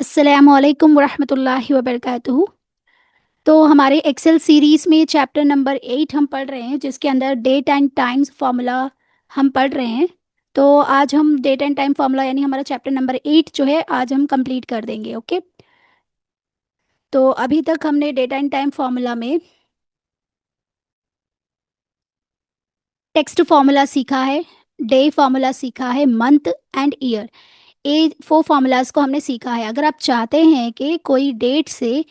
अस्सलामुअलैकुम वरहमतुल्लाहि वबरकातुहू। तो हमारे एक्सेल सीरीज़ में चैप्टर नंबर 8 हम पढ़ रहे हैं, जिसके अंदर डेट एंड टाइम्स फार्मूला हम पढ़ रहे हैं। तो आज हम डेट एंड टाइम फार्मूला यानी हमारा चैप्टर नंबर 8 जो है आज हम कंप्लीट कर देंगे। ओके, तो अभी तक हमने डेट एंड टाइम फार्मूला में टेक्स्ट फार्मूला सीखा है, डे फार्मूला सीखा है, मंथ एंड ईयर। ये 4 फार्मूलाज को हमने सीखा है। अगर आप चाहते हैं कि कोई डेट से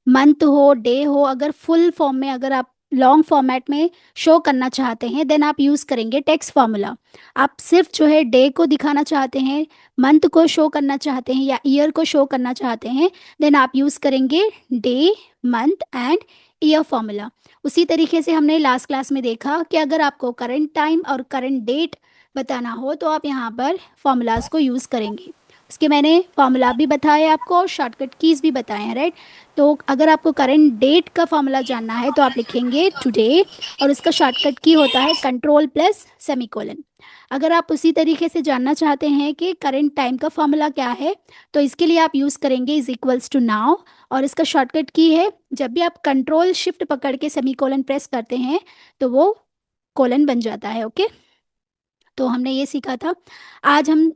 मंथ हो, डे हो, अगर फुल फॉर्म में, अगर आप लॉन्ग फॉर्मेट में शो करना चाहते हैं, देन आप यूज़ करेंगे टेक्स्ट फार्मूला। आप सिर्फ जो है डे को दिखाना चाहते हैं, मंथ को शो करना चाहते हैं या ईयर को शो करना चाहते हैं, देन आप यूज़ करेंगे day, month and year formula. उसी तरीके से हमने लास्ट क्लास में देखा कि अगर आपको करंट टाइम और करंट डेट बताना हो तो आप यहाँ पर फार्मूलाज को यूज़ करेंगे। उसके मैंने फार्मूला भी बताया आपको और शॉर्टकट कीज़ भी बताए हैं, राइट। तो अगर आपको करंट डेट का फार्मूला जानना है तो आप लिखेंगे टुडे और उसका शॉर्टकट की होता है कंट्रोल प्लस सेमीकोलन। अगर आप उसी तरीके से जानना चाहते हैं कि करंट टाइम का फार्मूला क्या है तो इसके लिए आप यूज़ करेंगे इज इक्वल्स टू नाउ और इसका शॉर्टकट की है, जब भी आप कंट्रोल शिफ्ट पकड़ के सेमीकोलन प्रेस करते हैं तो वो कोलन बन जाता है। ओके, तो हमने ये सीखा था। आज हम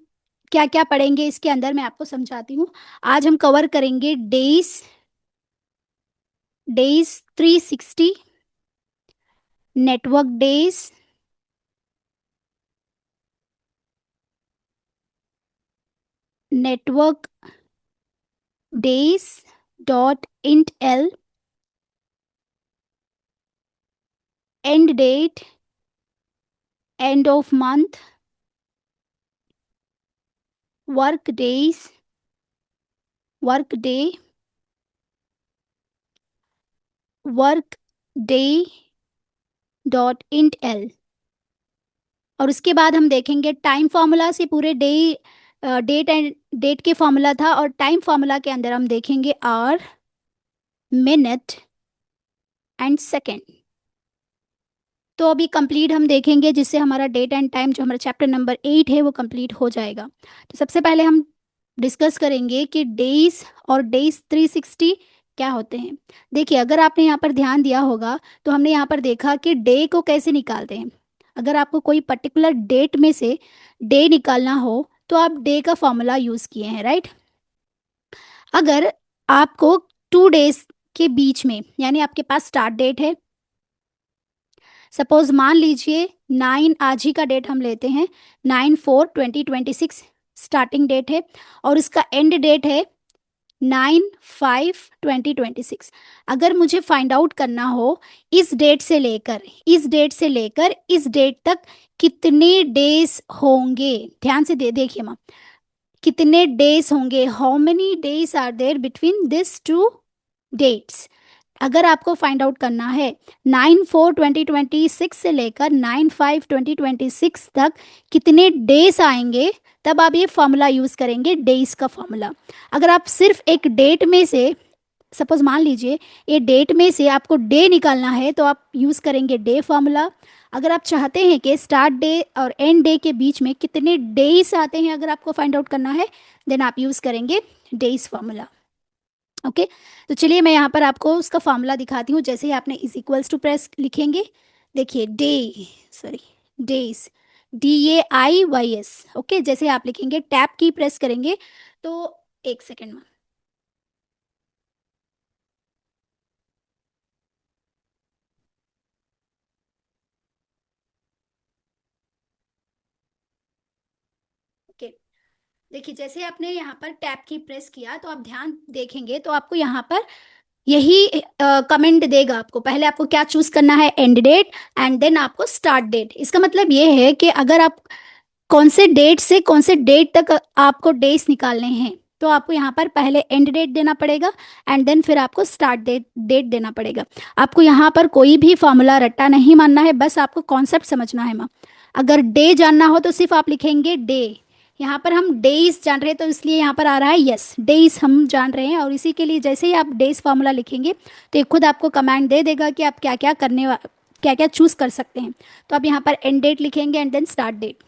क्या क्या पढ़ेंगे इसके अंदर मैं आपको समझाती हूँ। आज हम कवर करेंगे days, days 360, network days, network days dot int L, end date, end of month, work days, work day, work day dot int L. और उसके बाद हम देखेंगे टाइम फार्मूला से पूरे डे, डेट एंड डेट के फार्मूला था और टाइम फार्मूला के अंदर हम देखेंगे आवर, मिनट एंड सेकेंड। तो अभी कंप्लीट हम देखेंगे जिससे हमारा डेट एंड टाइम जो हमारा चैप्टर नंबर 8 है वो कंप्लीट हो जाएगा। तो सबसे पहले हम डिस्कस करेंगे कि डेज और डेज 360 क्या होते हैं। देखिए, अगर आपने यहाँ पर ध्यान दिया होगा तो हमने यहाँ पर देखा कि डे को कैसे निकालते हैं। अगर आपको कोई पर्टिकुलर डेट में से डे निकालना हो तो आप डे का फॉर्मूला यूज़ किए हैं, राइट। अगर आपको 2 डेज के बीच में, यानी आपके पास स्टार्ट डेट है, सपोज मान लीजिए 9, आज ही का डेट हम लेते हैं, 9/4/2026 स्टार्टिंग डेट है और उसका एंड डेट है 9/5/2026। अगर मुझे फाइंड आउट करना हो इस डेट से लेकर इस डेट से लेकर इस डेट तक कितने डेज होंगे, ध्यान से देखिए माँ, कितने डेज होंगे, how many days are there between this two dates. अगर आपको फाइंड आउट करना है 9/4/2026 से लेकर 9/5/2026 तक कितने डेज आएंगे, तब आप ये फॉर्मूला यूज़ करेंगे, डेज का फॉर्मूला। अगर आप सिर्फ एक डेट में से, सपोज मान लीजिए ये डेट में से आपको डे निकालना है तो आप यूज़ करेंगे डे फार्मूला। अगर आप चाहते हैं कि स्टार्ट डे और एंड डे के बीच में कितने डेज आते हैं, अगर आपको फाइंड आउट करना है, देन आप यूज़ करेंगे डेज फार्मूला। ओके, तो चलिए मैं यहाँ पर आपको उसका फॉर्मूला दिखाती हूँ। जैसे ही आपने इज इक्वल्स टू प्रेस लिखेंगे, देखिए day, sorry, days, DAIYS। Okay, जैसे आप लिखेंगे टैब की प्रेस करेंगे तो एक सेकेंड में, ओके, देखिए जैसे आपने यहाँ पर टैब की प्रेस किया तो आप ध्यान देखेंगे तो आपको यहाँ पर यही कमेंट देगा। आपको पहले आपको क्या चूज करना है, एंड डेट एंड देन आपको स्टार्ट डेट। इसका मतलब ये है कि अगर आप कौन से डेट से कौन से डेट तक आपको डेज निकालने हैं तो आपको यहाँ पर पहले एंड डेट देना पड़ेगा एंड देन फिर आपको स्टार्ट डेट डेट देना पड़ेगा। आपको यहाँ पर कोई भी फॉर्मूला रट्टा नहीं मानना है, बस आपको कॉन्सेप्ट समझना है माँ। अगर डे जानना हो तो सिर्फ आप लिखेंगे डे। यहाँ पर हम डेज जान रहे हैं तो इसलिए यहाँ पर आ रहा है यस, डेज हम जान रहे हैं और इसी के लिए जैसे ही आप डेज फार्मूला लिखेंगे तो ये खुद आपको कमांड दे देगा कि आप क्या क्या क्या क्या चूज़ कर सकते हैं। तो आप यहाँ पर एंड डेट लिखेंगे and then start date.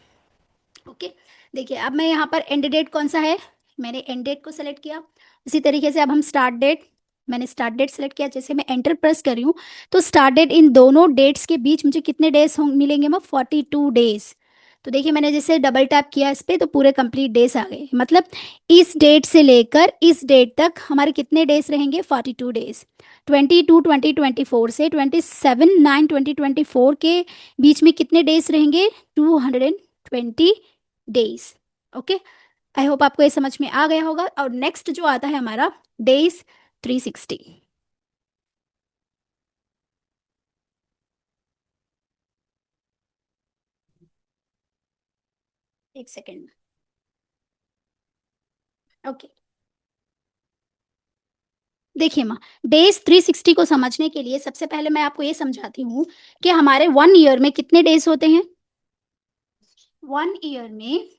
Okay, देखिए अब मैं यहाँ पर एंड डेट कौन सा है, मैंने एंड डेट को सेलेक्ट किया। इसी तरीके से अब हम स्टार्ट डेट, मैंने स्टार्ट डेट सेलेक्ट किया, जैसे मैं एंटर प्रेस कर रही हूँ तो स्टार्ट डेट, इन दोनों डेट्स के बीच मुझे कितने डेज मिलेंगे, मैं 42 डेज। तो देखिए मैंने जैसे डबल टैप किया इस पे तो पूरे कंप्लीट डेज आ गए, मतलब इस डेट से लेकर इस डेट तक हमारे कितने डेज रहेंगे, 42 डेज। 22/20/24 से 27/9/2024 के बीच में कितने डेज रहेंगे, 220 डेज। ओके, आई होप आपको ये समझ में आ गया होगा। और नेक्स्ट जो आता है हमारा डेज 360। एक सेकेंड। ओके, देखिए माँ, डेज 360 को समझने के लिए सबसे पहले मैं आपको ये समझाती हूँ कि हमारे 1 ईयर में कितने डेज होते हैं। 1 ईयर में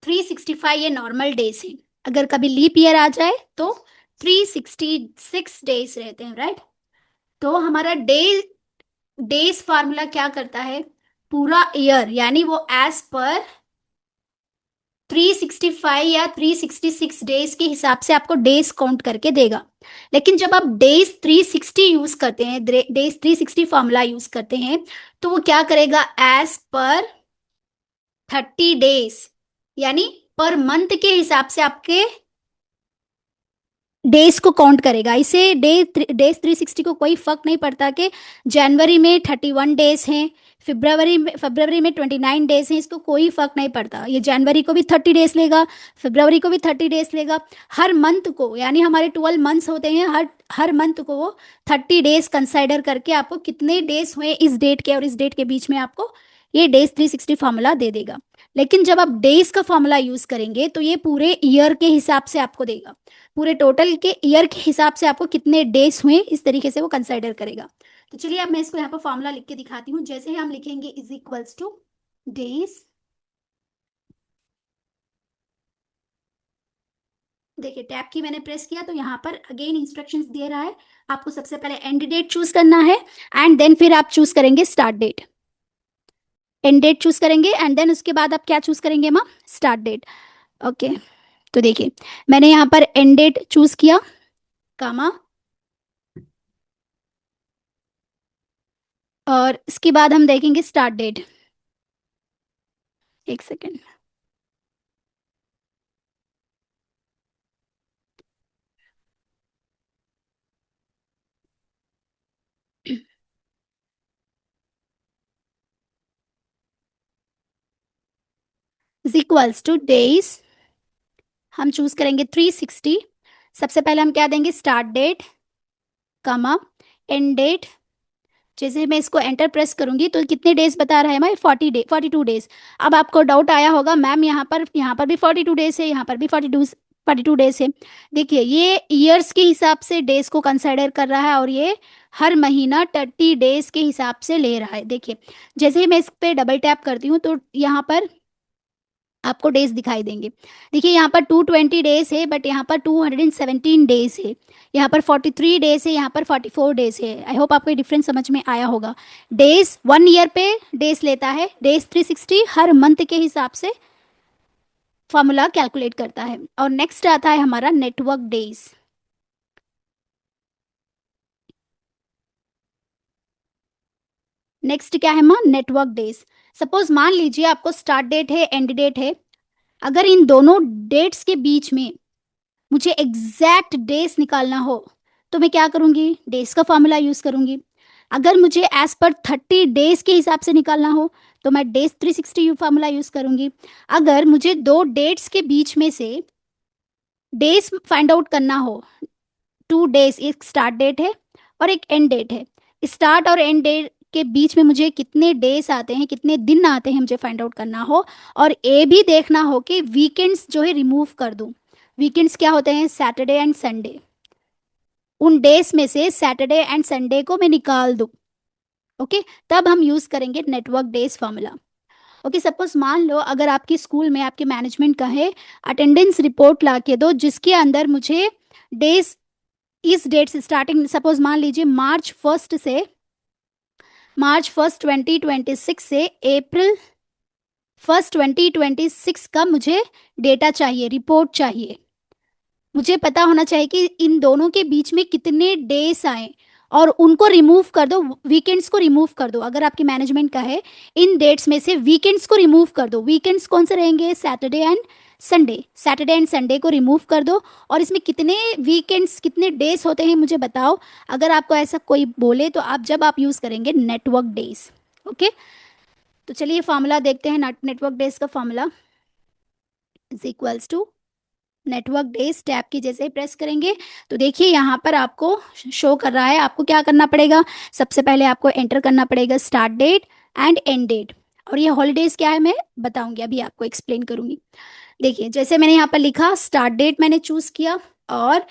365 ये नॉर्मल डेज हैं। अगर कभी लीप ईयर आ जाए तो 366 डेज रहते हैं, राइट। तो हमारा डेज फार्मूला क्या करता है, पूरा ईयर यानी वो एज पर 365 या 366 डेज के हिसाब से आपको डेज काउंट करके देगा। लेकिन जब आप डेज 360 यूज करते हैं, डेज 360 फॉर्मूला यूज करते हैं, तो वो क्या करेगा, एज पर 30 डेज यानी पर मंथ के हिसाब से आपके डेज को काउंट करेगा। इसे डेज 360 को कोई फर्क नहीं पड़ता कि जनवरी में 31 डेज हैं, फरवरी में 29 डेज हैं, इसको कोई फर्क नहीं पड़ता। ये जनवरी को भी 30 डेज लेगा, फरवरी को भी 30 डेज लेगा। हर मंथ को, यानी हमारे 12 मंथ्स होते हैं, हर हर मंथ को वो 30 डेज कंसाइडर करके आपको कितने डेज हुए इस डेट के और इस डेट के बीच में आपको ये डेज 360 फॉर्मूला दे देगा। लेकिन जब आप डेज का फॉर्मूला यूज करेंगे तो ये पूरे ईयर के हिसाब से आपको देगा, पूरे टोटल के ईयर के हिसाब से आपको कितने डेज हुए इस तरीके से वो कंसिडर करेगा। तो चलिए अब मैं इसको यहाँ पर फॉर्मूला लिख के दिखाती हूँ। जैसे ही हम लिखेंगे इज इक्वल्स टू डेज, देखिए टैब की मैंने प्रेस किया तो यहाँ पर अगेन इंस्ट्रक्शंस दे रहा है, आपको सबसे पहले एंड डेट चूज करना है एंड देन फिर आप चूज करेंगे start date. End date choose करेंगे एंड देन उसके बाद आप क्या चूज करेंगे माँ, स्टार्ट डेट। ओके, तो देखिए मैंने यहाँ पर एंड डेट चूज किया, कामा, और इसके बाद हम देखेंगे स्टार्ट डेट। एक second. Is equals two days, हम चूज करेंगे 360। सबसे पहले हम क्या देंगे, start date, comma, end date. जैसे मैं इसको एंटर प्रेस करूंगी तो कितने डेज बता रहा है हमारे, 42 डेज। अब आपको डाउट आया होगा मैम यहाँ पर भी 42 डेज है, यहाँ पर भी 42 डेज है। देखिए ये ईयर्स के हिसाब से डेज को कंसिडर कर रहा है और ये हर महीना 30 डेज के हिसाब से ले रहा है। देखिए जैसे ही मैं इस पे डबल टैप करती हूँ तो यहाँ पर आपको डेज दिखाई देंगे। देखिए यहाँ पर 220 डेज है बट यहाँ पर 217 डेज है, यहाँ पर 43 डेज है, यहाँ पर 44 डेज है। आई होप आपको ये डिफरेंस समझ में आया होगा। डेज 1 ईयर पे डेज लेता है, डेज 360 हर मंथ के हिसाब से फॉर्मूला कैलकुलेट करता है। और नेक्स्ट आता है हमारा नेटवर्क डेज। नेक्स्ट क्या है माँ, नेटवर्क डेज। सपोज मान लीजिए आपको स्टार्ट डेट है, एंड डेट है, अगर इन दोनों डेट्स के बीच में मुझे एग्जैक्ट डेज निकालना हो तो मैं क्या करूंगी, डेज का फॉर्मूला यूज करूंगी। अगर मुझे एज पर 30 डेज के हिसाब से निकालना हो तो मैं डेज 360 फॉर्मूला यूज करूंगी। अगर मुझे दो डेट्स के बीच में से डेज फाइंड आउट करना हो, 2 डेज, एक स्टार्ट डेट है और एक एंड डेट है, स्टार्ट और एंड डेट के बीच में मुझे कितने डेज आते हैं, कितने दिन आते हैं मुझे फाइंड आउट करना हो, और ये भी देखना हो कि वीकेंड्स जो है रिमूव कर दूं। वीकेंड्स क्या होते हैं, सैटरडे एंड संडे, उन डेज में से सैटरडे एंड संडे को मैं निकाल दूं। ओके, तब हम यूज करेंगे network days formula. Okay, suppose मान लो अगर आपकी स्कूल में आपके मैनेजमेंट का है, अटेंडेंस रिपोर्ट ला के दो जिसके अंदर मुझे डेज इस डेट से स्टार्टिंग, सपोज मान लीजिए मार्च 1 2026 से फर्स्ट 2026 का मुझे डेटा चाहिए, रिपोर्ट चाहिए। मुझे पता होना चाहिए कि इन दोनों के बीच में कितने डेज आए, और उनको रिमूव कर दो, वीकेंड्स को रिमूव कर दो। अगर आपकी मैनेजमेंट का है, इन डेट्स में से वीकेंड्स को रिमूव कर दो। वीकेंड्स कौन से रहेंगे? Saturday and Sunday. Saturday and Sunday को रिमूव कर दो, और इसमें कितने वीकेंड्स, कितने डेज होते हैं मुझे बताओ। अगर आपको ऐसा कोई बोले तो आप जब आप यूज़ करेंगे नेटवर्क डेज। ओके, तो चलिए फार्मूला देखते हैं। नेटवर्क डेज का formula is equals to network days. Tab की जैसे ही प्रेस करेंगे तो देखिए यहाँ पर आपको शो कर रहा है। आपको क्या करना पड़ेगा? सबसे पहले आपको एंटर करना पड़ेगा start date and end date. और ये हॉलीडेज क्या है मैं बताऊंगी, अभी आपको एक्सप्लेन करूंगी। देखिए जैसे मैंने यहाँ पर लिखा, स्टार्ट डेट मैंने चूज किया और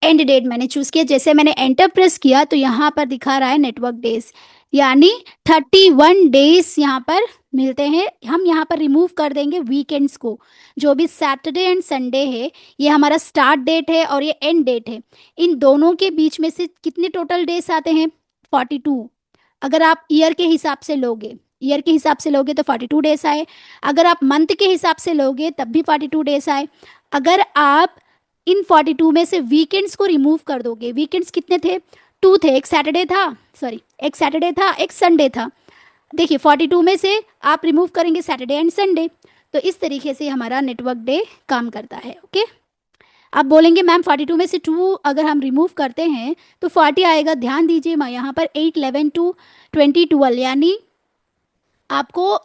एंड डेट मैंने चूज किया। जैसे मैंने एंटर प्रेस किया तो यहाँ पर दिखा रहा है नेटवर्क डेज, यानी 31 डेज यहाँ पर मिलते हैं। हम यहाँ पर रिमूव कर देंगे वीकेंड्स को। जो भी सैटरडे एंड संडे है, ये हमारा स्टार्ट डेट है और ये एंड डेट है। इन दोनों के बीच में से कितने टोटल डेज आते हैं? 42। अगर आप ईयर के हिसाब से लोगे, ईयर के हिसाब से लोगे तो 42 डेज आए। अगर आप मंथ के हिसाब से लोगे तब भी 42 डेज आए। अगर आप इन 42 में से वीकेंड्स को रिमूव कर दोगे, वीकेंड्स कितने थे? 2 थे। एक सैटरडे था, सॉरी एक सैटरडे था, एक संडे था। देखिए 42 में से आप रिमूव करेंगे सैटरडे एंड संडे। तो इस तरीके से हमारा नेटवर्क डे काम करता है। ओके, आप बोलेंगे मैम 42 में से 2 अगर हम रिमूव करते हैं तो 40 आएगा। ध्यान दीजिए मैं यहाँ पर 8 11 2 20 12, यानी आपको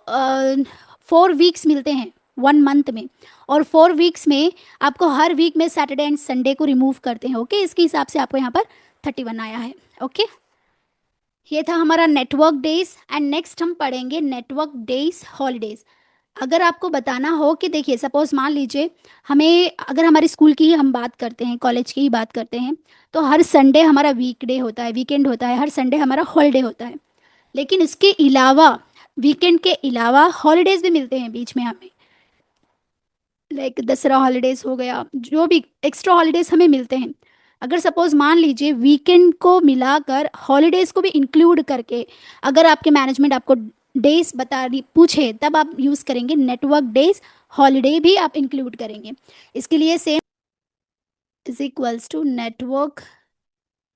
4 वीक्स मिलते हैं 1 मंथ में। और 4 वीक्स में आपको हर वीक में सैटरडे एंड संडे को रिमूव करते हैं। ओके, इसके हिसाब से आपको यहाँ पर 31 आया है। ओके, ये था हमारा नेटवर्क डेज। एंड नेक्स्ट हम पढ़ेंगे नेटवर्क डेज हॉलीडेज। अगर आपको बताना हो कि देखिए सपोज मान लीजिए हमें, अगर हमारे स्कूल की ही हम बात करते हैं, कॉलेज की ही बात करते हैं, तो हर संडे हमारा वीकडे होता है, वीकेंड होता है, हर संडे हमारा हॉलीडे होता है। लेकिन इसके अलावा, वीकेंड के अलावा हॉलीडेज भी मिलते हैं बीच में हमें, लाइक दसरा हॉलीडेज हो गया, जो भी एक्स्ट्रा हॉलीडेज हमें मिलते हैं। अगर सपोज मान लीजिए वीकेंड को मिलाकर हॉलीडेज को भी इंक्लूड करके अगर आपके मैनेजमेंट आपको डेज बता रही पूछे, तब आप यूज़ करेंगे नेटवर्क डेज। हॉलीडे भी आप इंक्लूड करेंगे। इसके लिए same is equals to network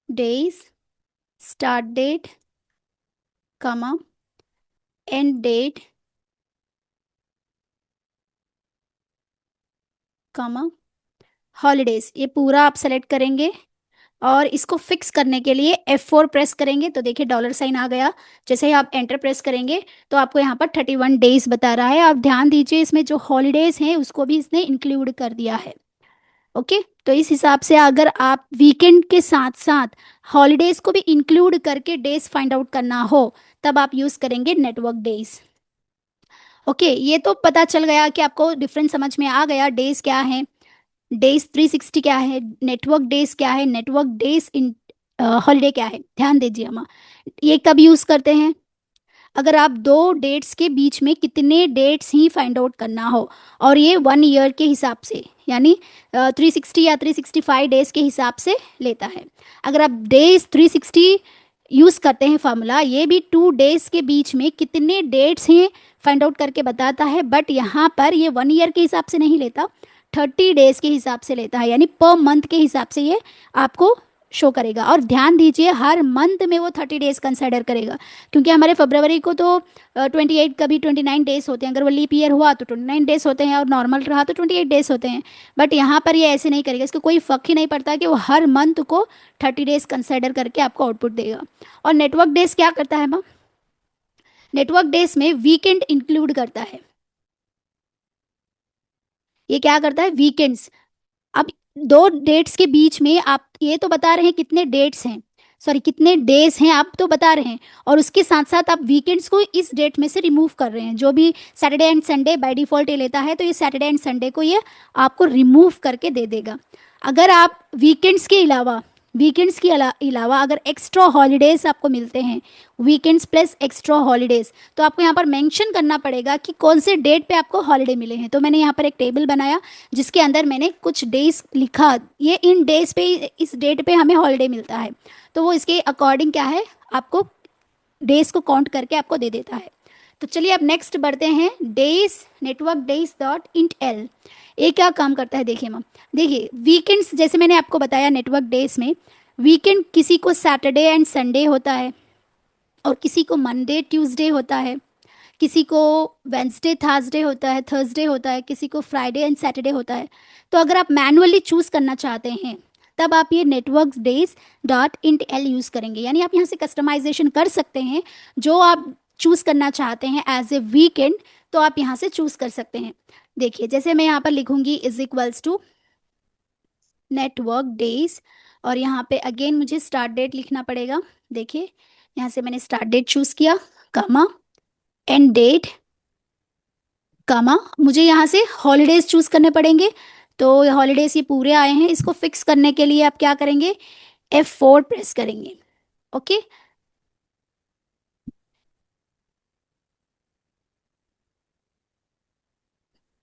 days start date comma end date comma holidays. ये पूरा आप सेलेक्ट करेंगे और इसको फिक्स करने के लिए F4 प्रेस करेंगे तो देखिए डॉलर साइन आ गया। जैसे ही आप एंटर प्रेस करेंगे तो आपको यहाँ पर 31 डेज बता रहा है। आप ध्यान दीजिए इसमें जो हॉलीडेज हैं उसको भी इसने इंक्लूड कर दिया है। ओके, तो इस हिसाब से अगर आप वीकेंड के साथ साथ हॉलीडेज को भी इंक्लूड करके डेज फाइंड आउट करना हो तब आप यूज़ करेंगे नेटवर्क डेज। ओके, ये तो पता चल गया कि आपको डिफरेंस समझ में आ गया। डेज क्या है, डेज 360 क्या है, नेटवर्क डेज क्या है, नेटवर्क डेज इन हॉलीडे क्या है। ध्यान दीजिए हम ये कब यूज़ करते हैं? अगर आप दो डेट्स के बीच में कितने डेट्स ही फाइंड आउट करना हो, और ये 1 ईयर के हिसाब से, यानी 360 या 365 डेज के हिसाब से लेता है। अगर आप डेज 360 यूज़ करते हैं फार्मूला, ये भी 2 डेज के बीच में कितने डेट्स हैं फाइंड आउट करके बताता है। बट यहाँ पर ये 1 ईयर के हिसाब से नहीं लेता, 30 डेज के हिसाब से लेता है, यानी पर मंथ के हिसाब से ये आपको शो करेगा। और ध्यान दीजिए हर मंथ में वो 30 डेज कंसिडर करेगा, क्योंकि हमारे फरवरी को तो 28 कभी 29 डेज होते हैं। अगर वो लीप ईयर हुआ तो 29 डेज होते हैं और नॉर्मल रहा तो 28 डेज होते हैं। बट यहाँ पर ये ऐसे नहीं करेगा, इसको कोई फ़र्क ही नहीं पड़ता कि वो हर मंथ को 30 डेज कंसिडर करके आपको आउटपुट देगा। और नेटवर्क डेज क्या करता है मैम? नेटवर्क डेज में वीकेंड इंक्लूड करता है। ये क्या करता है? वीकेंड्स। अब दो डेट्स के बीच में आप ये तो बता रहे हैं कितने डेट्स हैं, सॉरी कितने डेज हैं आप तो बता रहे हैं, और उसके साथ साथ आप वीकेंड्स को इस डेट में से रिमूव कर रहे हैं। जो भी Saturday and Sunday by default ये लेता है, तो ये सैटरडे एंड संडे को ये आपको रिमूव करके दे देगा। अगर आप वीकेंड्स के अलावा, वीकेंड्स के अलावा अगर एक्स्ट्रा हॉलीडेज आपको मिलते हैं, वीकेंड्स प्लस एक्स्ट्रा हॉलीडेज, तो आपको यहाँ पर मेंशन करना पड़ेगा कि कौन से डेट पे आपको हॉलीडे मिले हैं। तो मैंने यहाँ पर एक टेबल बनाया जिसके अंदर मैंने कुछ डेज लिखा, ये इन डेज पे, इस डेट पे हमें हॉलीडे मिलता है, तो वो इसके अकॉर्डिंग क्या है आपको डेज को काउंट करके आपको दे देता है। तो चलिए अब नेक्स्ट बढ़ते हैं, days network days dot int L. ये क्या काम करता है देखिए मैम। देखिए वीकेंड्स, जैसे मैंने आपको बताया नेटवर्क डेज में वीकेंड किसी को सैटरडे एंड संडे होता है, और किसी को मंडे ट्यूसडे होता है, किसी को वेंसडे थर्सडे होता है, थर्सडे होता है, किसी को फ्राइडे एंड सैटरडे होता है। तो अगर आप मैनुअली चूज करना चाहते हैं तब आप ये network days dot int L use करेंगे, यानी आप यहाँ से कस्टमाइजेशन कर सकते हैं। जो आप चूज करना चाहते हैं एज ए वीकेंड, तो आप यहाँ से चूज कर सकते हैं। देखिए जैसे मैं यहाँ पर लिखूंगी is equals to network days, और यहाँ पे अगेन मुझे स्टार्ट डेट लिखना पड़ेगा। देखिए यहाँ से मैंने स्टार्ट डेट चूज किया, कमा एंड डेट, कमा मुझे यहाँ से हॉलीडेज चूज करने पड़ेंगे। तो हॉलीडेज ये पूरे आए हैं, इसको फिक्स करने के लिए आप क्या करेंगे, F4 प्रेस करेंगे। ओके,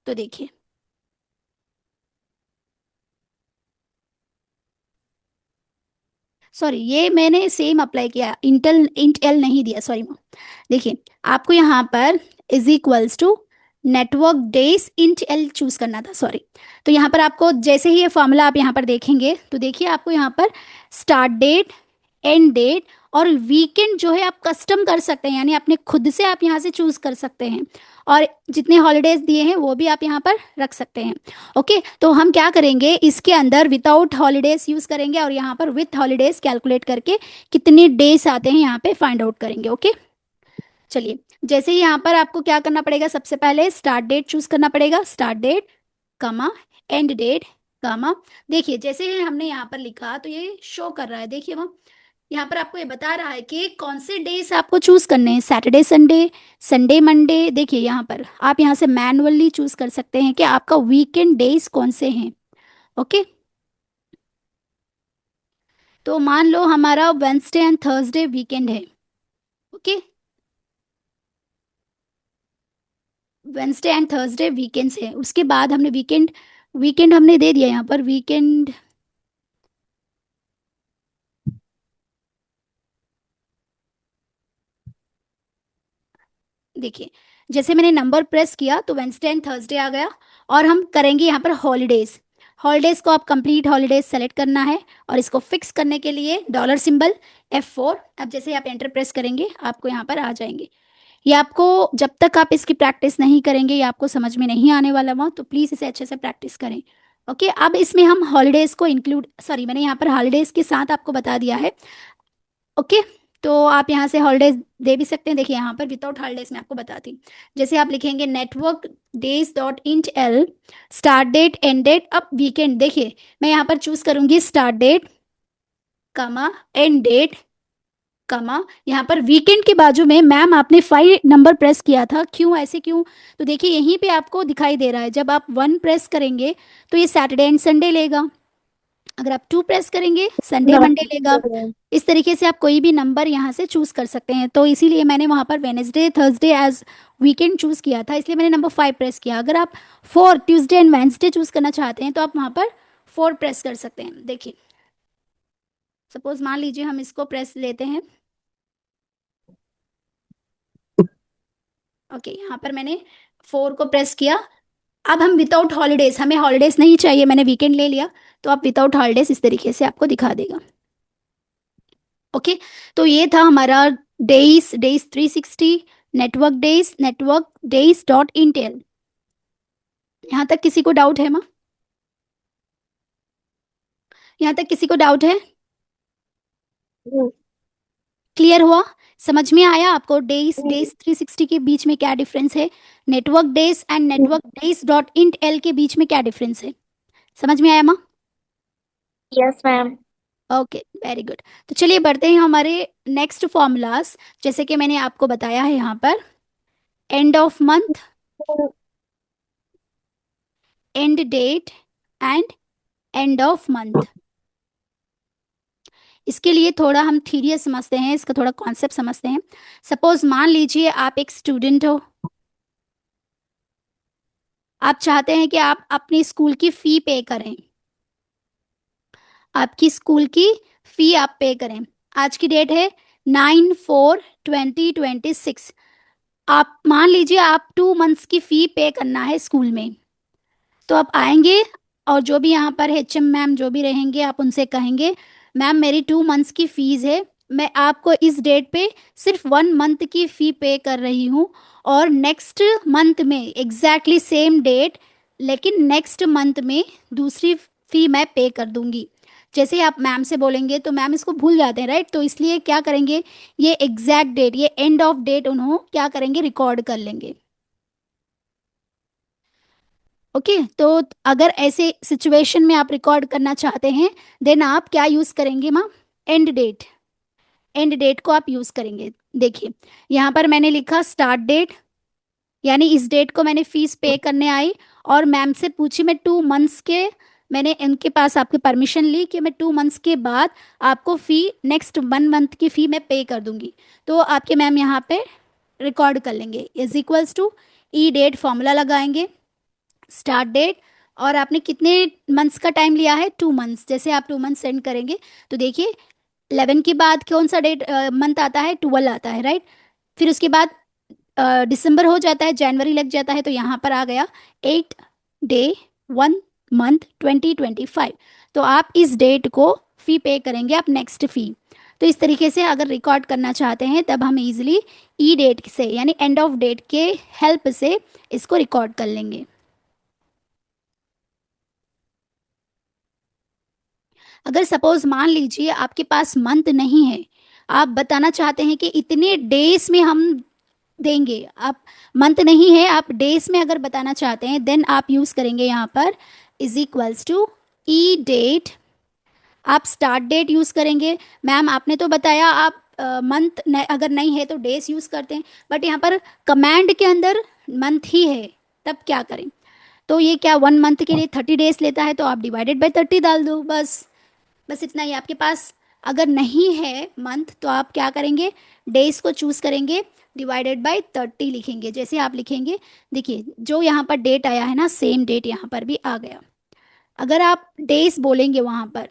तो देखिए सॉरी, ये मैंने सेम अप्लाई किया, इंटेल इंट एल नहीं दिया, सॉरी। देखिए आपको यहाँ पर is equals to network days int L choose करना था, सॉरी। तो यहाँ पर आपको जैसे ही ये फॉर्मूला आप यहाँ पर देखेंगे तो देखिए आपको यहाँ पर स्टार्ट डेट, एंड डेट और वीकेंड जो है आप कस्टम कर सकते हैं, यानी अपने खुद से आप यहाँ से चूज कर सकते हैं, और जितने हॉलीडेज दिए हैं वो भी आप यहाँ पर रख सकते हैं। ओके, तो हम क्या करेंगे, इसके अंदर विदाउट हॉलीडेज यूज करेंगे और यहाँ पर विथ हॉलीडेज कैलकुलेट करके कितने डेज आते हैं यहाँ पे फाइंड आउट करेंगे। ओके, चलिए जैसे ही यहाँ पर आपको क्या करना पड़ेगा, सबसे पहले स्टार्ट डेट चूज करना पड़ेगा, start date comma end date कमा। देखिए जैसे ही हमने यहाँ पर लिखा तो ये शो कर रहा है, देखिए वहाँ यहाँ पर आपको ये बता रहा है कि कौन से डेज आपको चूज करने हैं, सैटरडे संडे, संडे मंडे। देखिए यहाँ पर आप यहाँ से मैनुअली चूज कर सकते हैं कि आपका वीकेंड डेज कौन से हैं। ओके, तो मान लो हमारा वेंसडे एंड थर्सडे वीकेंड है। Okay, Wednesday and Thursday weekends है, उसके बाद हमने वीकेंड, वीकेंड हमने दे दिया यहाँ पर वीकेंड। देखिए जैसे मैंने नंबर प्रेस किया तो वेंसडे एंड थर्सडे आ गया, और हम करेंगे यहाँ पर हॉलीडेज। हॉलीडेज को आप कंप्लीट हॉलीडेज सेलेक्ट करना है, और इसको फिक्स करने के लिए डॉलर सिंबल F4। अब जैसे ही आप एंटर प्रेस करेंगे आपको यहाँ पर आ जाएंगे। ये आपको जब तक आप इसकी प्रैक्टिस नहीं करेंगे ये आपको समझ में नहीं आने वाला, वहाँ तो प्लीज़ इसे अच्छे से प्रैक्टिस करें। ओके, अब इसमें हम हॉलीडेज को इंक्लूड, सॉरी मैंने यहाँ पर हॉलीडेज के साथ आपको बता दिया है। ओके, तो आप यहाँ से हॉलीडेज दे भी सकते हैं। देखिए यहाँ पर विदाउट हॉलीडेज मैं आपको बताती हूँ। जैसे आप लिखेंगे network days dot int L, start date end date, अब वीकेंड। देखिए मैं यहाँ पर चूज करूंगी start date comma end date comma, यहाँ पर वीकेंड के बाजू में मैम आपने 5 नंबर प्रेस किया था, क्यों ऐसे क्यों? तो देखिए यहीं पे आपको दिखाई दे रहा है, जब आप 1 प्रेस करेंगे तो ये सैटरडे एंड संडे लेगा, अगर आप 2 प्रेस करेंगे संडे मंडे लेगा। इस तरीके से आप कोई भी नंबर यहाँ से चूज कर सकते हैं, तो इसीलिए मैंने वहाँ पर Wednesday Thursday as weekend choose किया था, इसलिए मैंने नंबर 5 प्रेस किया। अगर आप 4 ट्यूसडे एंड वेंसडे चूज करना चाहते हैं तो आप वहाँ पर 4 प्रेस कर सकते हैं। देखिए सपोज मान लीजिए हम इसको प्रेस लेते हैं। ओके, यहाँ पर मैंने 4 को प्रेस किया। अब हम विदाउट हॉलीडेज, हमें हॉलीडेज नहीं चाहिए, मैंने वीकेंड ले लिया, तो आप विदाउट हॉलीडेज इस तरीके से आपको दिखा देगा। ओके, तो ये था हमारा days days 360 network days dot Intel. यहाँ तक किसी को डाउट है माँ? यहाँ तक किसी को डाउट है? क्लियर हुआ? समझ में आया आपको डेज डेज 360 के बीच में क्या डिफरेंस है, network days and network days dot int L के बीच में क्या डिफरेंस है? समझ में आया माँ? Yes ma'am. Okay, very good. तो चलिए बढ़ते हैं हमारे नेक्स्ट फॉर्मूलाज। जैसे कि मैंने आपको बताया है यहाँ पर end of month, end date and end of month. इसके लिए थोड़ा हम थीरिया समझते हैं, इसका थोड़ा कॉन्सेप्ट समझते हैं। सपोज मान लीजिए आप एक स्टूडेंट हो, आप चाहते हैं कि आप अपनी स्कूल की फी पे करें, आपकी स्कूल की फी आप पे करें। आज की डेट है 9/4/2026। आप मान लीजिए आप 2 मंथ्स की फी पे करना है स्कूल में, तो आप आएंगे और जो भी यहाँ पर HM मैम जो भी रहेंगे आप उनसे कहेंगे, मैम मेरी 2 मंथ्स की फीस है, मैं आपको इस डेट पे सिर्फ 1 मंथ की फ़ी पे कर रही हूँ, और नेक्स्ट मंथ में एग्जैक्टली सेम डेट, लेकिन नेक्स्ट मंथ में दूसरी फ़ी मैं पे कर दूंगी। जैसे ही आप मैम से बोलेंगे तो मैम इसको भूल जाते हैं, राइट? तो इसलिए क्या करेंगे, ये एग्जैक्ट डेट, ये एंड ऑफ डेट उन्होंने क्या करेंगे, रिकॉर्ड कर लेंगे। ओके, तो अगर ऐसे सिचुएशन में आप रिकॉर्ड करना चाहते हैं, देन आप क्या यूज़ करेंगे माँ, एंड डेट। एंड डेट को आप यूज़ करेंगे। देखिए यहाँ पर मैंने लिखा स्टार्ट डेट, यानी इस डेट को मैंने फीस पे करने आई और मैम से पूछी, मैं 2 मंथ्स के, मैंने इनके पास आपकी परमिशन ली कि मैं 2 मंथ्स के बाद आपको फ़ी, नेक्स्ट 1 मंथ की फ़ी मैं पे कर दूंगी। तो आपके मैम यहाँ पे रिकॉर्ड कर लेंगे, is equals to E date, formula लगाएंगे, स्टार्ट डेट, और आपने कितने मंथ्स का टाइम लिया है, 2 मंथ्स। जैसे आप 2 मंथ सेंड करेंगे तो देखिए 11 के बाद कौन सा डेट मंथ आता है, 12 आता है, राइट? फिर उसके बाद दिसंबर हो जाता है, जनवरी लग जाता है, तो यहाँ पर आ गया 8 डे 1 मंथ 2025। तो आप इस डेट को फी पे करेंगे, आप नेक्स्ट फी। तो इस तरीके से अगर रिकॉर्ड करना चाहते हैं तब हम इजीली ई डेट से यानी एंड ऑफ डेट के हेल्प से इसको रिकॉर्ड कर लेंगे। अगर सपोज मान लीजिए आपके पास मंथ नहीं है, आप बताना चाहते हैं कि इतने डेज में हम देंगे, आप मंथ नहीं है, आप डेज में अगर बताना चाहते हैं, देन आप यूज करेंगे यहाँ पर is equals to E date. आप स्टार्ट डेट यूज करेंगे। मैम आपने तो बताया आप मंथ अगर नहीं है तो डेज यूज करते हैं, बट यहाँ पर कमांड के अंदर मंथ ही है, तब क्या करें? तो ये क्या 1 मंथ के लिए 30 डेज लेता है, तो आप डिवाइडेड बाय 30 डाल दो, बस। बस इतना ही आपके पास। अगर नहीं है मंथ तो आप क्या करेंगे, डेज को चूज करेंगे, डिवाइडेड बाय 30 लिखेंगे। जैसे आप लिखेंगे, देखिए जो यहाँ पर डेट आया है ना, सेम डेट यहाँ पर भी आ गया। अगर आप डेज बोलेंगे वहाँ पर,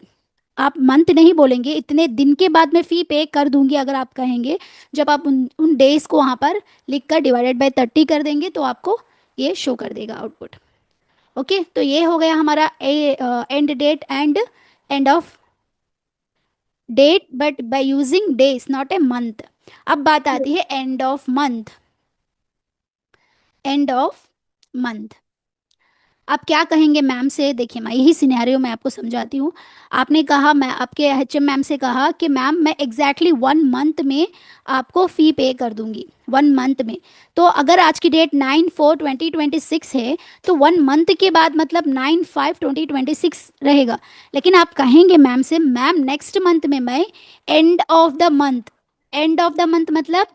आप मंथ नहीं बोलेंगे, इतने दिन के बाद मैं फ़ी पे कर दूंगी अगर आप कहेंगे, जब आप उन डेज को वहाँ पर लिख कर डिवाइडेड बाय 30 कर देंगे तो आपको ये शो कर देगा आउटपुट। ओके, तो ये हो गया हमारा end date and end of date, but by using days not a month. अब बात आती है end of month. End of month आप क्या कहेंगे मैम से? देखिए मैं यही सिनेरियो मैं आपको समझाती हूँ। आपने कहा, मैं आपके HM मैम से कहा कि मैम मैं एग्जैक्टली 1 मंथ में आपको फ़ी पे कर दूंगी, 1 मंथ में। तो अगर आज की डेट 9/4/2026 है, तो 1 मंथ के बाद मतलब 9/5/2026 रहेगा। लेकिन आप कहेंगे मैम से, मैम नेक्स्ट मंथ में मैं end of the month, end of the month मतलब,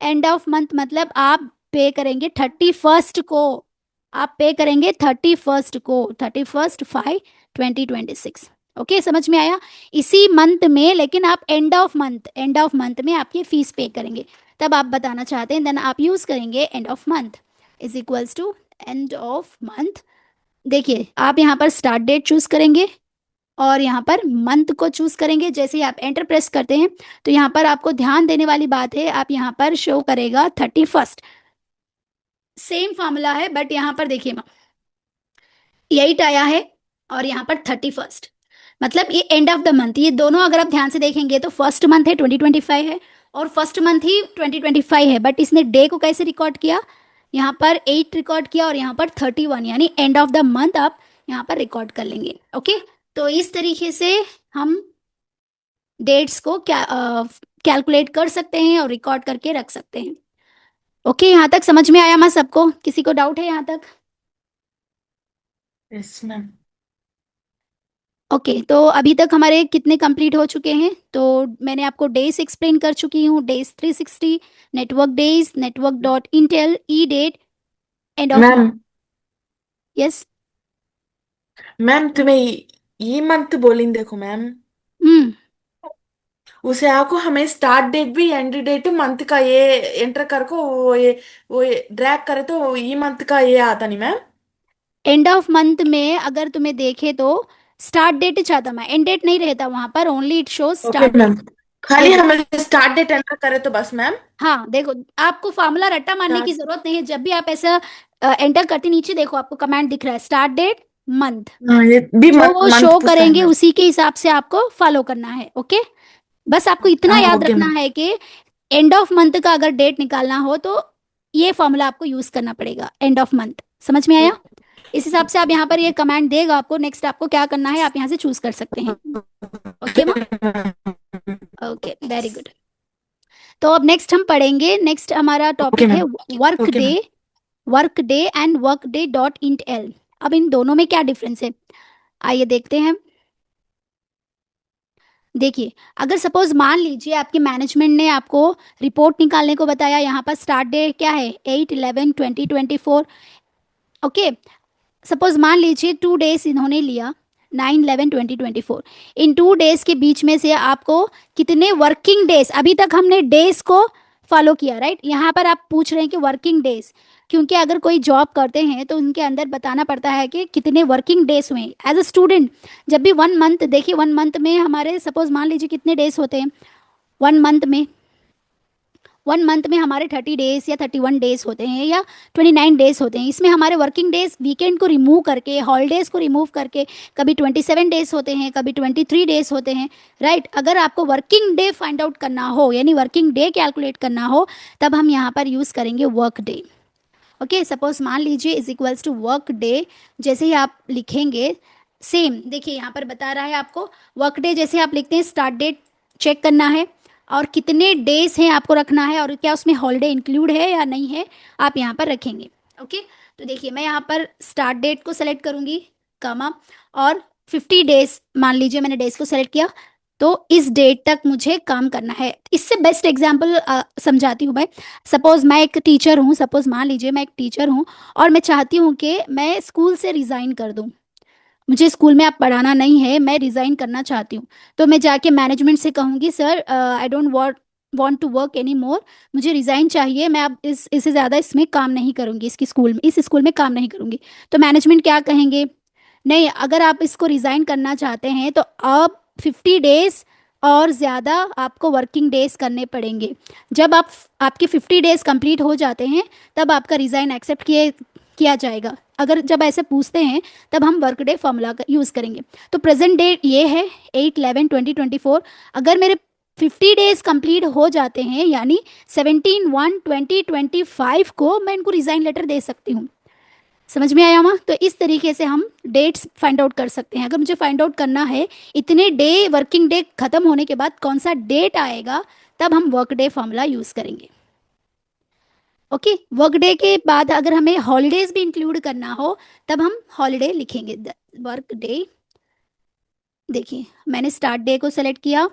एंड ऑफ मंथ मतलब आप पे करेंगे 31st को, आप पे करेंगे 31st को, 31/5/2026। ओके, समझ में आया? इसी मंथ में, लेकिन आप and of month, end of month में आपकी फीस पे करेंगे, तब आप बताना चाहते हैं, देन आप यूज करेंगे end of month is equals to end of month. देखिए आप यहाँ पर स्टार्ट डेट चूज करेंगे और यहाँ पर मंथ को चूज करेंगे। जैसे ही आप एंटर प्रेस करते हैं तो यहाँ पर आपको ध्यान देने वाली बात है, आप यहाँ पर शो करेगा 31st, सेम फॉर्मूला है, बट यहाँ पर देखिए 8 आया है और यहाँ पर 31st, मतलब ये एंड ऑफ द मंथ। ये दोनों अगर आप ध्यान से देखेंगे तो फर्स्ट मंथ है 2025 है और फर्स्ट मंथ ही 2025 है, बट इसने डे को कैसे रिकॉर्ड किया, यहाँ पर 8 रिकॉर्ड किया और यहाँ पर 31, यानी एंड ऑफ द मंथ आप यहाँ पर रिकॉर्ड कर लेंगे। ओके, तो इस तरीके से हम डेट्स को क्या कैलकुलेट कर सकते हैं और रिकॉर्ड करके रख सकते हैं। ओके, यहाँ तक समझ में आया मैं सबको? किसी को डाउट है यहाँ तक? Yes ma'am. ओके, तो अभी तक हमारे कितने कंप्लीट हो चुके हैं? तो मैंने आपको डेज एक्सप्लेन कर चुकी हूँ, days 360, network days, network dot intel, E date, end of ma'am month. Yes. Ma'am तुम्हें ये मंथ बोलिंग देखो मैम, हम्म। उसे आपको हमें स्टार्ट डेट भी एंड डेट मंथ का ये एंटर कर को वो ये ड्रैग करे तो ये मंथ का ये आता नहीं मैम। एंड ऑफ मंथ में अगर तुम्हें देखे तो स्टार्ट डेट चाहता, मैं एंड डेट नहीं रहता वहां पर, only it shows okay start ma'am. Date. खाली ये हमें स्टार्ट डेट एंटर करे तो बस मैम। हाँ देखो, आपको फॉर्मूला रट्टा मारने की स्टार्ट। जरूरत नहीं है। जब भी आप ऐसा एंटर करते, नीचे देखो आपको कमांड दिख रहा है, स्टार्ट डेट, मंथ, हाँ, ये भी जो वो मंथ शो पूछता है करेंगे मैम। उसी के हिसाब से आपको फॉलो करना है। ओके, बस आपको इतना हाँ याद ओके रखना मैम। है कि एंड ऑफ मंथ का अगर डेट निकालना हो तो ये फॉर्मूला आपको यूज करना पड़ेगा, एंड ऑफ मंथ। समझ में आया? इस हिसाब से आप यहाँ पर ये कमांड देगा आपको, नेक्स्ट आपको क्या करना है आप यहाँ से चूज कर सकते हैं। ओके माँ, ओके वेरी गुड। तो अब नेक्स्ट हम पढ़ेंगे, नेक्स्ट हमारा ओके टॉपिक है ma'am. Work okay day. Ma'am. Work day and work day dot int L. अब इन दोनों में क्या डिफरेंस है, आइए देखते हैं। देखिए, अगर सपोज मान लीजिए आपके मैनेजमेंट ने आपको रिपोर्ट निकालने को बताया, यहाँ पर स्टार्ट डेट क्या है, 8/11/2024। ओके, सपोज मान लीजिए 2 डेज इन्होंने लिया, 9/11/2024। इन 2 डेज के बीच में से आपको कितने वर्किंग डेज, अभी तक हमने डेज को फॉलो किया राइट, यहाँ पर आप पूछ रहे हैं कि वर्किंग डेज, क्योंकि अगर कोई जॉब करते हैं तो उनके अंदर बताना पड़ता है कि कितने वर्किंग डेज हुए एज अ स्टूडेंट। जब भी 1 मंथ, देखिए 1 मंथ में हमारे सपोज मान लीजिए कितने डेज होते हैं 1 मंथ में। 1 मंथ में हमारे 30 डेज या 31 डेज होते हैं या 29 डेज होते हैं। इसमें हमारे वर्किंग डेज वीकेंड को रिमूव करके, हॉलीडेज को रिमूव करके, कभी 27 डेज होते हैं, कभी 23 डेज होते हैं राइट। अगर आपको वर्किंग डे फाइंड आउट करना हो, यानी वर्किंग डे कैलकुलेट करना हो, तब हम यहाँ पर यूज़ करेंगे वर्क डे। ओके, सपोज मान लीजिए is equals to work day, जैसे ही आप लिखेंगे सेम, देखिए यहाँ पर बता रहा है आपको वर्क डे, जैसे आप लिखते हैं स्टार्ट डेट चेक करना है और कितने डेज हैं आपको रखना है और क्या उसमें हॉलीडे इंक्लूड है या नहीं है, आप यहाँ पर रखेंगे। ओके, तो देखिए मैं यहाँ पर स्टार्ट डेट को सेलेक्ट करूँगी, कमा, और 50 डेज मान लीजिए मैंने डेज को सेलेक्ट किया, तो इस डेट तक मुझे काम करना है। इससे बेस्ट एग्जाम्पल समझाती हूँ मैं। सपोज मैं एक टीचर हूँ, सपोज मान लीजिए मैं एक टीचर हूँ और मैं चाहती हूँ कि मैं स्कूल से रिज़ाइन कर दूँ, मुझे स्कूल में आप पढ़ाना नहीं है, मैं रिज़ाइन करना चाहती हूँ। तो मैं जाके मैनेजमेंट से कहूँगी sir I don't want to work any more, मुझे रिज़ाइन चाहिए, मैं अब इससे ज़्यादा इसमें काम नहीं करूँगी, इसकी स्कूल में, इस स्कूल में काम नहीं करूँगी। तो मैनेजमेंट क्या कहेंगे, नहीं अगर आप इसको रिज़ाइन करना चाहते हैं तो अब 50 डेज और ज़्यादा आपको वर्किंग डेज करने पड़ेंगे। जब आप आपके 50 डेज कंप्लीट हो जाते हैं तब आपका रिज़ाइन एक्सेप्ट किया जाएगा। अगर जब ऐसे पूछते हैं तब हम वर्क डे फॉर्मूला का यूज़ करेंगे। तो प्रेजेंट डेट ये है 8/11/2024। अगर मेरे 50 डेज कंप्लीट हो जाते हैं यानी 17/1/2025 को मैं इनको रिज़ाइन लेटर दे सकती हूँ। समझ में आया माँ? तो इस तरीके से हम डेट्स फाइंड आउट कर सकते हैं। अगर मुझे फाइंड आउट करना है इतने डे, वर्किंग डे खत्म होने के बाद कौन सा डेट आएगा, तब हम वर्क डे फॉर्मूला यूज़ करेंगे। ओके, वर्क डे के बाद अगर हमें हॉलीडेज भी इंक्लूड करना हो तब हम हॉलीडे लिखेंगे, वर्क डे। देखिए मैंने स्टार्ट डे को सेलेक्ट किया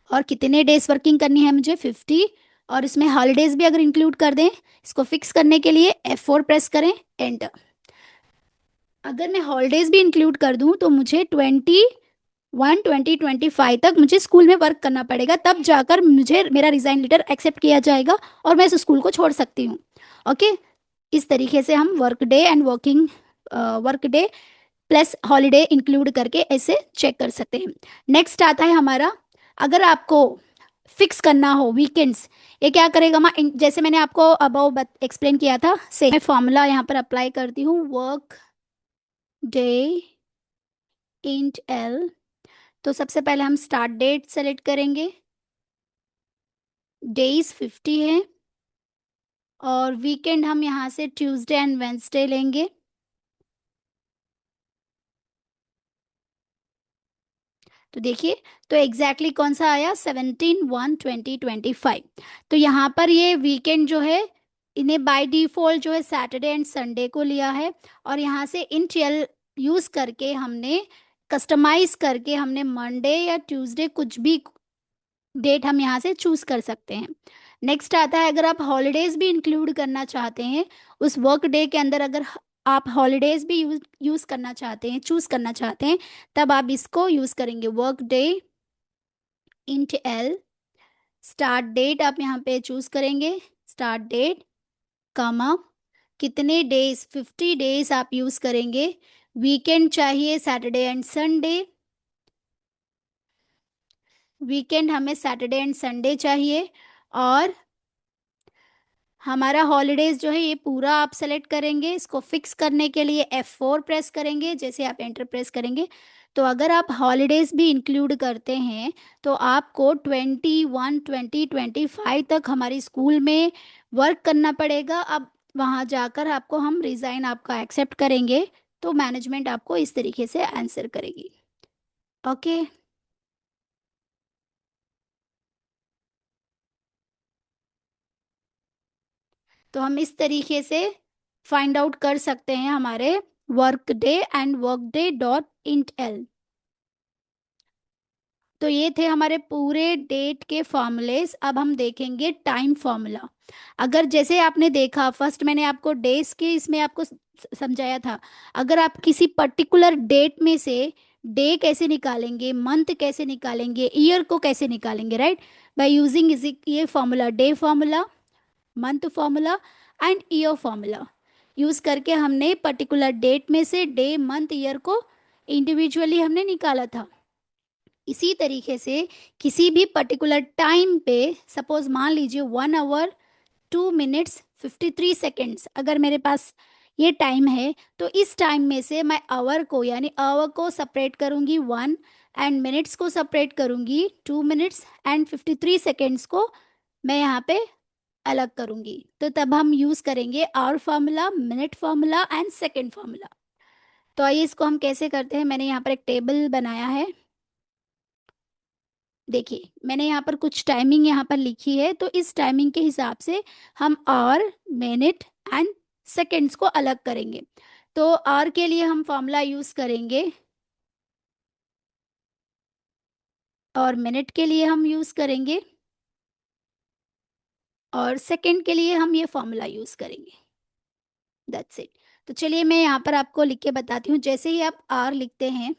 और कितने डेज वर्किंग करनी है मुझे, 50, और इसमें हॉलीडेज भी अगर इंक्लूड कर दें, इसको फिक्स करने के लिए F4 प्रेस करें, एंटर। अगर मैं हॉलीडेज भी इंक्लूड कर दूं तो मुझे 21/2025 तक मुझे स्कूल में वर्क करना पड़ेगा, तब जाकर मुझे मेरा रिज़ाइन लेटर एक्सेप्ट किया जाएगा और मैं इस स्कूल को छोड़ सकती हूँ। ओके, इस तरीके से हम work day and work debt plus holiday include करके ऐसे चेक कर सकते हैं। नेक्स्ट आता है हमारा, अगर आपको फिक्स करना हो वीकेंड्स, ये क्या करेगा माँ, जैसे मैंने आपको अबाउ एक्सप्लेन किया था, से मैं फॉर्मूला यहाँ पर अप्लाई करती हूँ, वर्क डे इंट एल। तो सबसे पहले हम स्टार्ट डेट सेलेक्ट करेंगे, डेज 50 है, और वीकेंड हम यहाँ से ट्यूसडे एंड वेंसडे लेंगे। तो देखिए, तो एग्जैक्टली कौन सा आया, 17/1/2025। तो यहाँ पर ये वीकेंड जो है इन्हें बाय डिफॉल्ट जो है सैटरडे एंड संडे को लिया है, और यहाँ से इंट एल यूज़ करके हमने कस्टमाइज करके हमने मंडे या ट्यूसडे कुछ भी डेट हम यहाँ से चूज कर सकते हैं। नेक्स्ट आता है, अगर आप हॉलीडेज भी इंक्लूड करना चाहते हैं उस वर्क डे के अंदर, अगर आप हॉलीडेज भी यूज करना चाहते हैं, चूज करना चाहते हैं, तब आप इसको यूज करेंगे, work day int L. Start date आप यहाँ पे चूज करेंगे, स्टार्ट डेट, कमा, कितने डेज, 50 डेज आप यूज करेंगे, वीकेंड चाहिए सैटरडे एंड संडे, वीकेंड हमें सैटरडे एंड संडे चाहिए। और हमारा हॉलीडेज जो है ये पूरा आप सेलेक्ट करेंगे। इसको फिक्स करने के लिए F4 प्रेस करेंगे। जैसे आप एंटर प्रेस करेंगे तो अगर आप हॉलीडेज भी इंक्लूड करते हैं तो आपको 21, 20, 25 तक हमारी स्कूल में वर्क करना पड़ेगा। अब वहाँ जाकर आपको हम रिज़ाइन आपका एक्सेप्ट करेंगे तो मैनेजमेंट आपको इस तरीके से आंसर करेगी। ओके। तो हम इस तरीके से फाइंड आउट कर सकते हैं हमारे work day and work day dot int L. तो ये थे हमारे पूरे डेट के फॉर्मूलेस। अब हम देखेंगे टाइम फॉर्मूला। अगर जैसे आपने देखा फर्स्ट मैंने आपको डेज के इसमें आपको समझाया था। अगर आप किसी पर्टिकुलर डेट में से डे कैसे निकालेंगे, मंथ कैसे निकालेंगे, ईयर को कैसे निकालेंगे, राइट, बाय यूजिंग इज ये formula, day formula, month formula and year formula use करके हमने पर्टिकुलर डेट में से डे, मंथ, ईयर को इंडिविजुअली हमने निकाला था। इसी तरीके से किसी भी पर्टिकुलर टाइम पे सपोज मान लीजिए 1 hour 2 minutes 53 seconds अगर मेरे पास ये टाइम है तो इस टाइम में से मैं आवर को यानी आवर को सेपरेट करूंगी 1 एंड मिनट्स को सेपरेट करूंगी 2 minutes एंड 53 seconds को मैं यहाँ पे अलग करूंगी। तो तब हम यूज करेंगे hour formula, minute formula and second formula. तो आइए इसको हम कैसे करते हैं। मैंने यहाँ पर एक टेबल बनाया है। देखिए मैंने यहाँ पर कुछ टाइमिंग यहाँ पर लिखी है तो इस टाइमिंग के हिसाब से हम आवर, मिनट एंड सेकेंड्स को अलग करेंगे। तो आवर के लिए हम फॉर्मूला यूज करेंगे और मिनट के लिए हम यूज करेंगे और सेकेंड के लिए हम ये फॉर्मूला यूज करेंगे। That's it. तो चलिए मैं यहाँ पर आपको लिख के बताती हूँ। जैसे ही आप आर लिखते हैं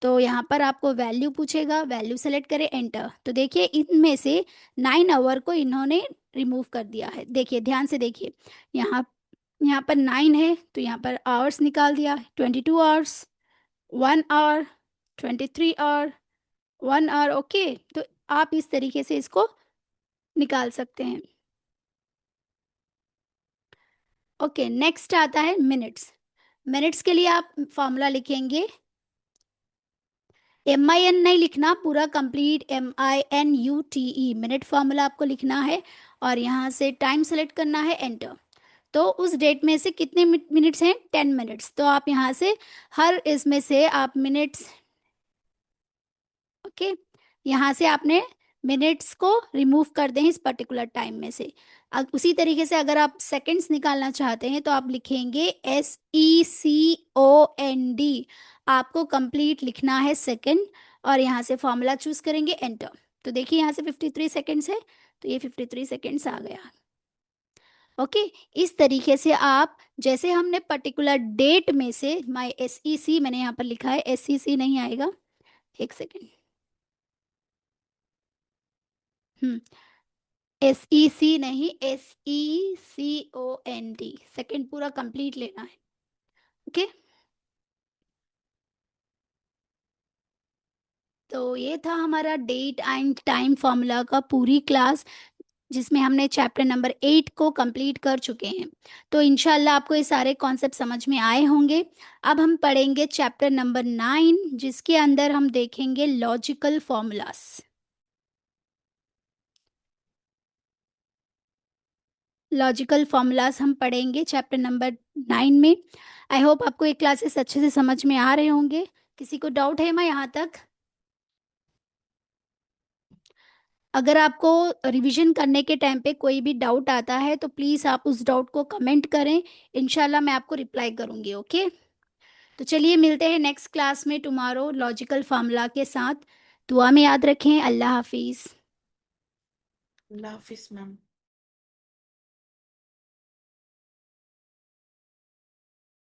तो यहाँ पर आपको वैल्यू पूछेगा, वैल्यू सेलेक्ट करें, एंटर। तो देखिए इनमें से 9 आवर को इन्होंने रिमूव कर दिया है। देखिए ध्यान से देखिए, यहाँ यहाँ पर 9 है तो यहाँ पर आवर्स निकाल दिया, 22 आवर्स, 1 आवर, 23 आवर, 1 आवर। ओके, तो आप इस तरीके से इसको निकाल सकते हैं। ओके, नेक्स्ट आता है मिनट्स। मिनट्स के लिए आप फॉर्मूला लिखेंगे, MIN नहीं लिखना, पूरा कंप्लीट MINUTE, मिनट फार्मूला आपको लिखना है और यहाँ से टाइम सेलेक्ट करना है, एंटर। तो उस डेट में से कितने मिनट्स हैं, 10 मिनट्स। तो आप यहाँ से हर इसमें से आप मिनट्स, ओके, यहाँ से आपने मिनट्स को रिमूव कर दें इस पर्टिकुलर टाइम में से। उसी तरीके से अगर आप सेकंड्स निकालना चाहते हैं तो आप लिखेंगे SECOND। आपको कंप्लीट लिखना है सेकंड और यहाँ से फॉर्मूला चूज करेंगे, एंटर। तो देखिए यहाँ से 53 सेकंड्स है तो ये 53 सेकंड्स आ गया। ओके, इस तरीके से आप जैसे हमने पर्टिकुलर डेट में से माई SEC मैंने यहाँ पर लिखा है, SEC नहीं आएगा, एक सेकेंड, SEC नहीं, SECOND, सेकेंड पूरा कंप्लीट लेना है। ओके, तो ये था हमारा डेट एंड टाइम फॉर्मूला का पूरी क्लास, जिसमें हमने चैप्टर नंबर 8 को कंप्लीट कर चुके हैं। तो इंशाल्लाह आपको ये सारे कॉन्सेप्ट समझ में आए होंगे। अब हम पढ़ेंगे चैप्टर नंबर 9, जिसके अंदर हम देखेंगे लॉजिकल फॉर्मूलास। लॉजिकल फॉर्मूलाज हम पढ़ेंगे चैप्टर नंबर 9 में। आई होप आपको ये क्लासेस अच्छे से समझ में आ रहे होंगे। किसी को डाउट है मैं यहाँ तक? अगर आपको रिवीजन करने के टाइम पे कोई भी डाउट आता है तो प्लीज़ आप उस डाउट को कमेंट करें, इंशाल्लाह मैं आपको रिप्लाई करूँगी। ओके, तो चलिए मिलते हैं नेक्स्ट क्लास में टुमारो लॉजिकल फार्मूला के साथ। दुआ में याद रखें। अल्लाह हाफिज़। अल्लाह हाफिज मैम।